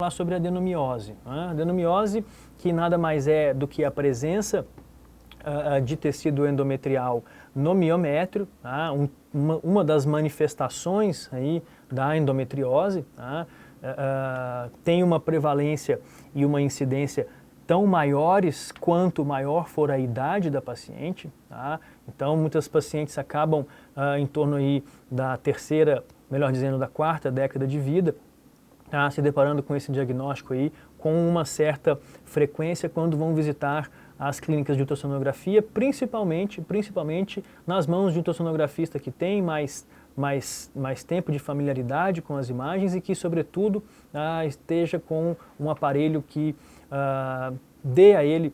Falar sobre a adenomiose. Né? Adenomiose, que nada mais é do que a presença de tecido endometrial no miométrio, tá? Uma das manifestações aí da endometriose, tá? Tem uma prevalência e uma incidência tão maiores quanto maior for a idade da paciente. Tá? Então, muitas pacientes acabam em torno aí da terceira, melhor dizendo, da quarta década de vida, tá, se deparando com esse diagnóstico aí com uma certa frequência quando vão visitar as clínicas de ultrassonografia, principalmente nas mãos de um ultrassonografista que tem mais tempo de familiaridade com as imagens e que, sobretudo, esteja com um aparelho que dê a ele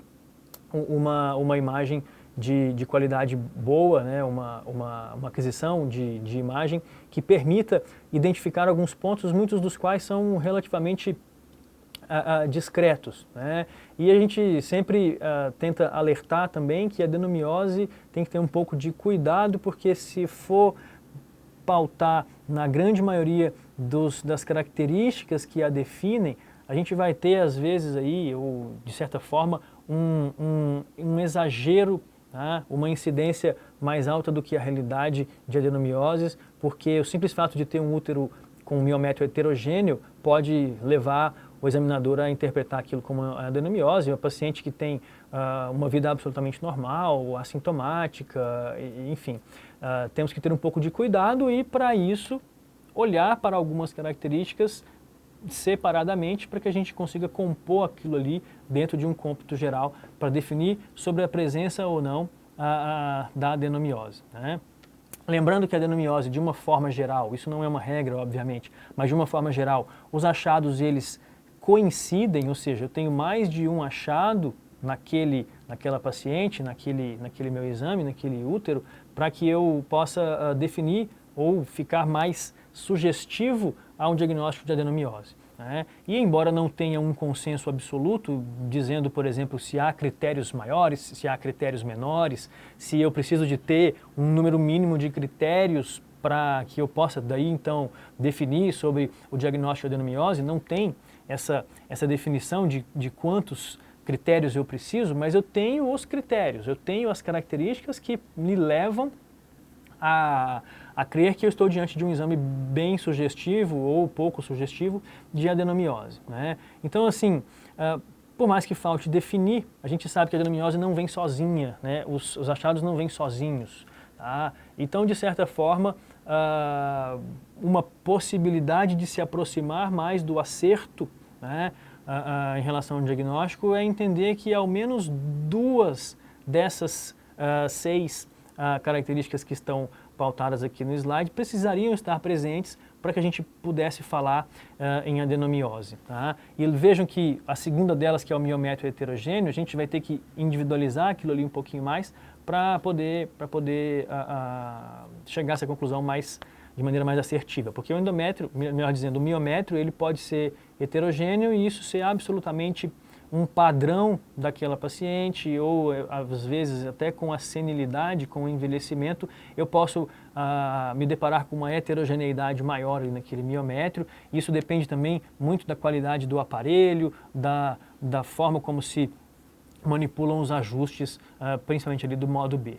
uma imagem de qualidade boa, né? uma aquisição de imagem que permita identificar alguns pontos, muitos dos quais são relativamente discretos. Né? E a gente sempre tenta alertar também que a adenomiose tem que ter um pouco de cuidado, porque se for pautar na grande maioria das características que a definem, a gente vai ter às vezes aí, ou de certa forma, um exagero, tá? Uma incidência mais alta do que a realidade de adenomioses, porque o simples fato de ter um útero com um miométrio heterogêneo pode levar o examinador a interpretar aquilo como adenomiose. Uma paciente que tem uma vida absolutamente normal, assintomática, enfim. Temos que ter um pouco de cuidado e, para isso, olhar para algumas características separadamente para que a gente consiga compor aquilo ali dentro de um cômputo geral para definir sobre a presença ou não da adenomiose. Né? Lembrando que a adenomiose, de uma forma geral, isso não é uma regra, obviamente, mas de uma forma geral, os achados eles coincidem, ou seja, eu tenho mais de um achado naquela paciente, naquele meu exame, naquele útero, para que eu possa definir ou ficar mais sugestivo a um diagnóstico de adenomiose. Né? E embora não tenha um consenso absoluto, dizendo, por exemplo, se há critérios maiores, se há critérios menores, se eu preciso de ter um número mínimo de critérios para que eu possa daí então definir sobre o diagnóstico de adenomiose, não tem essa definição de quantos critérios eu preciso, mas eu tenho os critérios, eu tenho as características que me levam a crer que eu estou diante de um exame bem sugestivo ou pouco sugestivo de adenomiose. Né? Então, assim, por mais que falte definir, a gente sabe que a adenomiose não vem sozinha, né? Os achados não vêm sozinhos. Tá? Então, de certa forma, uma possibilidade de se aproximar mais do acerto, né? Em relação ao diagnóstico é entender que ao menos duas dessas 6 características que estão pautadas aqui no slide precisariam estar presentes para que a gente pudesse falar em adenomiose. Tá? E vejam que a segunda delas, que é o miométrio heterogêneo, a gente vai ter que individualizar aquilo ali um pouquinho mais para poder chegar a essa conclusão de maneira mais assertiva, porque o endométrio, melhor dizendo, o miométrio, ele pode ser heterogêneo e isso ser absolutamente um padrão daquela paciente, ou às vezes até com a senilidade, com o envelhecimento, eu posso me deparar com uma heterogeneidade maior naquele miométrio. Isso depende também muito da qualidade do aparelho, da forma como se manipulam os ajustes, principalmente ali do modo B.